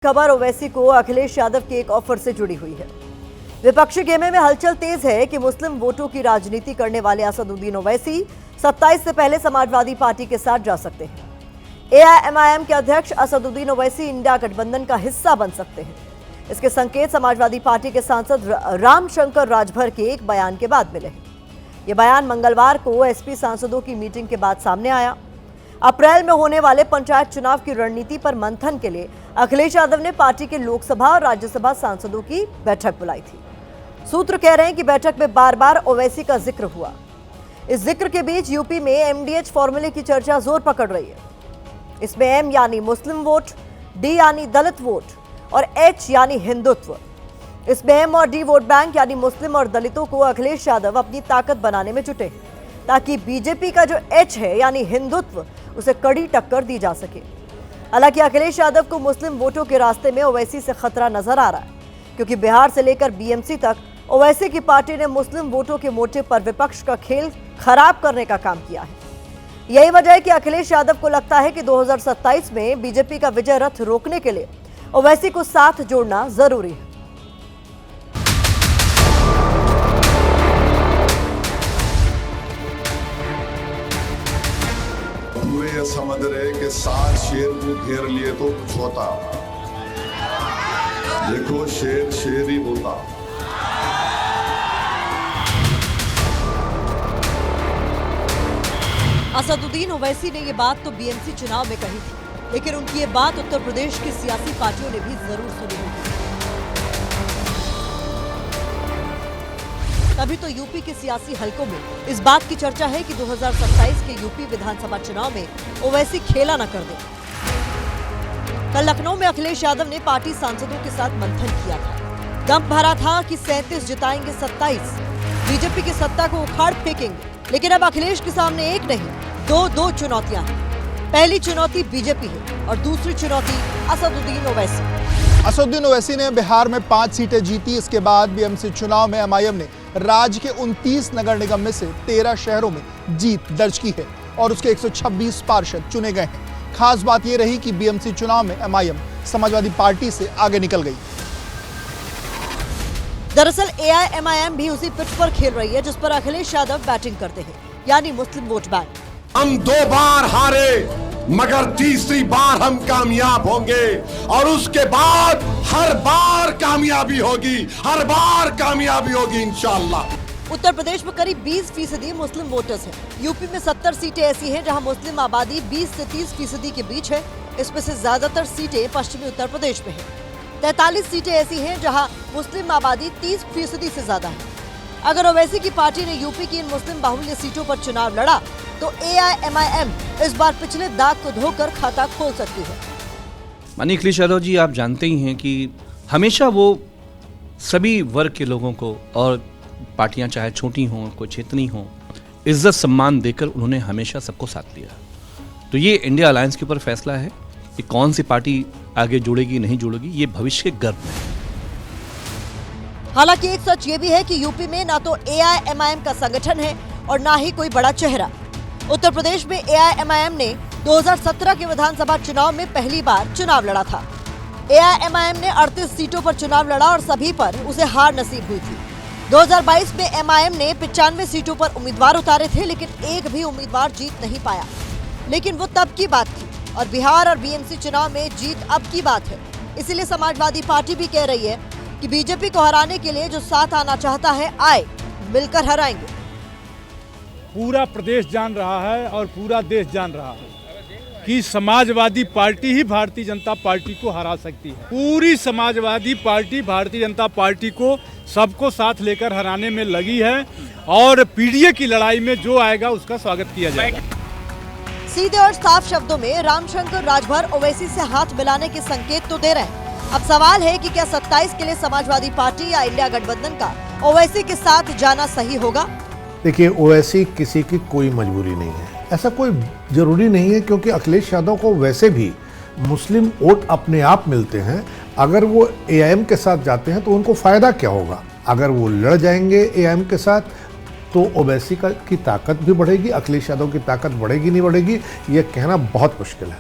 खबर ओवैसी को अखिलेश यादव के एक ऑफर से जुड़ी हुई है। विपक्षी खेमे में हलचल तेज है कि मुस्लिम वोटों की राजनीति करने वाले असदुद्दीन ओवैसी 27 से पहले समाजवादी पार्टी के साथ जा सकते हैं। एआईएमआईएम के अध्यक्ष असदुद्दीन ओवैसी इंडिया गठबंधन का हिस्सा बन सकते हैं। इसके संकेत समाजवादी पार्टी के सांसद रामशंकर राजभर के एक बयान के बाद मिले हैं। यह बयान मंगलवार को एसपी सांसदों की मीटिंग के बाद सामने आया। अप्रैल में होने वाले पंचायत चुनाव की रणनीति पर मंथन के लिए अखिलेश यादव ने पार्टी के लोकसभा और राज्यसभा सांसदों की बैठक बुलाई थी। सूत्र कह रहे हैं कि बैठक में बार बार ओवैसी का जिक्र हुआ। इस जिक्र के बीच यूपी में एमडीएच फॉर्मूले की चर्चा जोर पकड़ रही है। इसमें एम यानी मुस्लिम वोट, डी यानी दलित वोट और एच यानी हिंदुत्व। इसमें एम और डी वोट बैंक यानी मुस्लिम और दलितों को अखिलेश यादव अपनी ताकत बनाने में जुटे हैं, ताकि बीजेपी का जो एच है यानी हिंदुत्व उसे कड़ी टक्कर दी जा सके। हालांकि अखिलेश यादव को मुस्लिम वोटों के रास्ते में ओवैसी से खतरा नजर आ रहा है, क्योंकि बिहार से लेकर बीएमसी तक ओवैसी की पार्टी ने मुस्लिम वोटों के मोर्चे पर विपक्ष का खेल खराब करने का काम किया है। यही वजह है कि अखिलेश यादव को लगता है कि 2027 में बीजेपी का विजय रथ रोकने के लिए ओवैसी को साथ जोड़ना जरूरी है। ये समझ रहे कि 7 शेर को घेर लिए तो कुछ होता। देखो शेर शेर ही बोलता। असदुद्दीन ओवैसी ने ये बात तो बीएमसी चुनाव में कही थी, लेकिन उनकी ये बात उत्तर प्रदेश की सियासी पार्टियों ने भी जरूर सुनी होगी। तभी तो यूपी के सियासी हलकों में इस बात की चर्चा है कि 2027 के यूपी विधानसभा चुनाव में ओवैसी खेला न कर दे। कल लखनऊ में अखिलेश यादव ने पार्टी सांसदों के साथ मंथन किया था। दम भरा था कि 37 जिताएंगे 27, बीजेपी की सत्ता को उखाड़ फेंकेंगे। लेकिन अब अखिलेश के सामने एक नहीं दो चुनौतियां हैं। पहली चुनौती बीजेपी है और दूसरी चुनौती असदुद्दीन ओवैसी। असदुद्दीन ओवैसी ने बिहार में 5 सीटें जीती। इसके बाद बीएमसी चुनाव में एमआईएम ने राज्य के 29 नगर निगम में से 13 शहरों में जीत दर्ज की है और उसके 126 पार्षद चुने गए हैं। खास बात यह रही कि बीएमसी चुनाव में एमआईएम समाजवादी पार्टी से आगे निकल गई। दरअसल एआईएमआईएम भी उसी पिच पर खेल रही है जिस पर अखिलेश यादव बैटिंग करते हैं, यानी मुस्लिम वोट बैंक। हम 2 बार हारे, मगर तीसरी बार हम कामयाब होंगे और उसके बाद हर बार कामयाबी होगी, हर बार कामयाबी होगी इंशाअल्लाह। उत्तर प्रदेश में करीब 20% मुस्लिम वोटर्स हैं। यूपी में 70 सीटें ऐसी हैं जहां मुस्लिम आबादी 20 से 30% के बीच है। इसमें से ज्यादातर सीटें पश्चिमी उत्तर प्रदेश में है। 43 सीटें ऐसी हैं जहां मुस्लिम आबादी 30% से ज्यादा है। अगर ओवैसी की पार्टी ने यूपी की इन मुस्लिम बाहुल्य सीटों पर चुनाव लड़ा तो एआईएमआईएम इस बार पिछले दाग को धोकर खाता खोल सकती है। माननीय अखिलेश यादव जी, आप जानते ही हैं कि हमेशा वो सभी वर्ग के लोगों को, और पार्टियां चाहे छोटी हों कोई क्षेत्रीय हों, इज्जत सम्मान देकर उन्होंने हमेशा सबको साथ लिया। तो ये इंडिया अलायंस के ऊपर फैसला है कि कौन सी पार्टी आगे जुड़ेगी नहीं जुड़ेगी, ये भविष्य के गर्व है। हालांकि एक सच ये भी है कि यूपी में ना तो एआईएमआईएम का संगठन है और ना ही कोई बड़ा चेहरा। उत्तर प्रदेश में एआईएमआईएम ने 2017 के विधानसभा चुनाव में पहली बार चुनाव लड़ा था। एआईएमआईएम ने 38 सीटों पर चुनाव लड़ा और सभी पर उसे हार नसीब हुई थी। 2022 में एमआईएम ने 95 सीटों पर उम्मीदवार उतारे थे, लेकिन एक भी उम्मीदवार जीत नहीं पाया। लेकिन वो तब की बात थी और बिहार और बीएमसी चुनाव में जीत अब की बात है। इसीलिए समाजवादी पार्टी भी कह रही है कि बीजेपी को हराने के लिए जो साथ आना चाहता है आए, मिलकर हराएंगे। पूरा प्रदेश जान रहा है और पूरा देश जान रहा है कि समाजवादी पार्टी ही भारतीय जनता पार्टी को हरा सकती है। पूरी समाजवादी पार्टी भारतीय जनता पार्टी को सबको साथ लेकर हराने में लगी है और पीडीए की लड़ाई में जो आएगा उसका स्वागत किया जाएगा। सीधे और साफ शब्दों में रामशंकर राजभर ओवैसी से हाथ मिलाने के संकेत तो दे रहे हैं। अब सवाल है कि क्या 27 के लिए समाजवादी पार्टी या इंडिया गठबंधन का ओवैसी के साथ जाना सही होगा? देखिए, ओवैसी किसी की कोई मजबूरी नहीं है, ऐसा कोई जरूरी नहीं है, क्योंकि अखिलेश यादव को वैसे भी मुस्लिम वोट अपने आप मिलते हैं। अगर वो एआईएम के साथ जाते हैं तो उनको फायदा क्या होगा? अगर वो लड़ जाएंगे एआईएम के साथ तो ओवैसी की ताकत भी बढ़ेगी, अखिलेश यादव की ताकत बढ़ेगी नहीं बढ़ेगी, ये कहना बहुत मुश्किल है।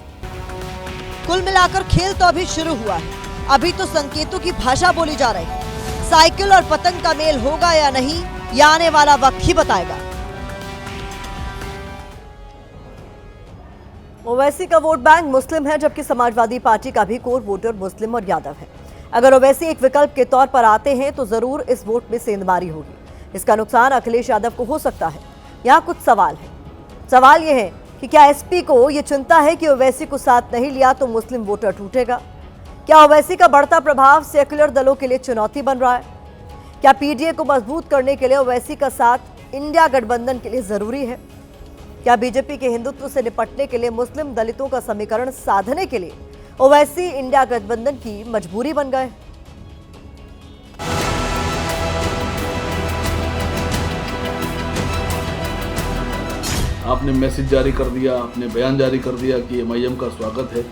कुल मिलाकर खेल तो अभी शुरू हुआ है। अभी तो संकेतों की भाषा बोली जा रही है। साइकिल और पतंग का मेल होगा या नहीं, यह आने वाला वक्त ही बताएगा। ओवैसी का वोट बैंक मुस्लिम है, जबकि समाजवादी पार्टी का भी कोर वोटर मुस्लिम और यादव है। अगर ओवैसी एक विकल्प के तौर पर आते हैं तो जरूर इस वोट में सेंधमारी होगी। इसका नुकसान अखिलेश यादव को हो सकता है। यहाँ कुछ सवाल है। सवाल यह है कि क्या एसपी को यह चिंता है कि ओवैसी को साथ नहीं लिया तो मुस्लिम वोटर टूटेगा? क्या ओवैसी का बढ़ता प्रभाव सेक्युलर दलों के लिए चुनौती बन रहा है? क्या पीडीए को मजबूत करने के लिए ओवैसी का साथ इंडिया गठबंधन के लिए जरूरी है? क्या बीजेपी के हिंदुत्व से निपटने के लिए मुस्लिम दलितों का समीकरण साधने के लिए ओवैसी इंडिया गठबंधन की मजबूरी बन गए? आपने मैसेज जारी कर दिया, आपने बयान जारी कर दिया कि एमआईएम का स्वागत है,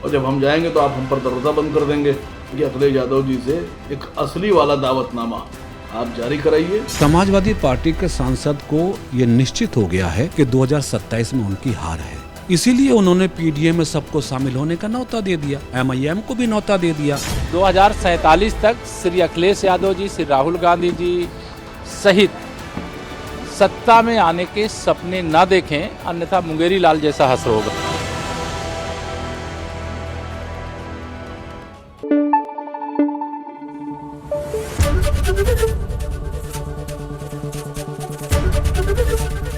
और जब हम जाएंगे तो आप हम पर दरवाजा बंद कर देंगे कि अखिलेश यादव जी से एक असली वाला दावतनामा आप जारी कराइए। समाजवादी पार्टी के सांसद को ये निश्चित हो गया है कि 2027 में उनकी हार है, इसीलिए उन्होंने पीडीए में सबको शामिल होने का न्योता दे दिया, एमआईएम को भी न्योता दे दिया। 2047 तक श्री अखिलेश यादव जी, श्री राहुल गांधी जी सहित सत्ता में आने के सपने न देखें, अन्यथा मुंगेरी लाल जैसा हश्र होगा।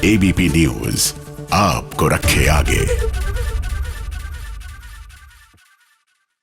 एबीपी न्यूज आपको रखे आगे।